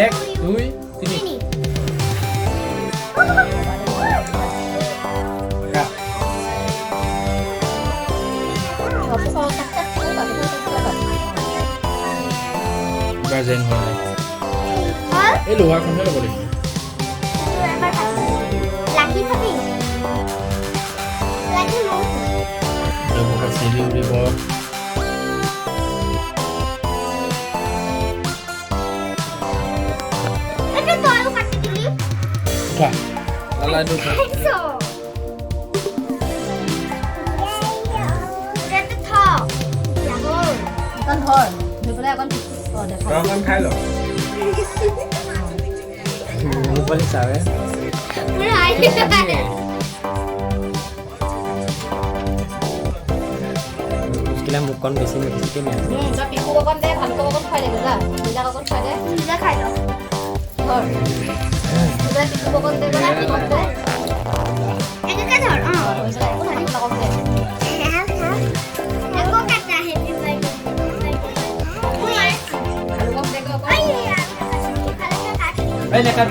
এক দুই তিনি কাট গাৰ্জেন হয় এই লোহাৰখনহে ল'ব লাগিব চিৰি উৰিব উঠা লালাইটো উঠা অকণ খাই ল মোবাইল চাবে Sekilang bukan di sini bikin ya. Tapi aku bukan deh, aku bukan file juga. Tidak aku file deh. Tidak kaya. Thor. Sudah aku bukan deh, kan aku bukan deh. Ini kan Thor. Sudah aku tadi bukan deh. Aku kata happy birthday. Aku bukan deh kok. Ayo ya. Ay, nakat.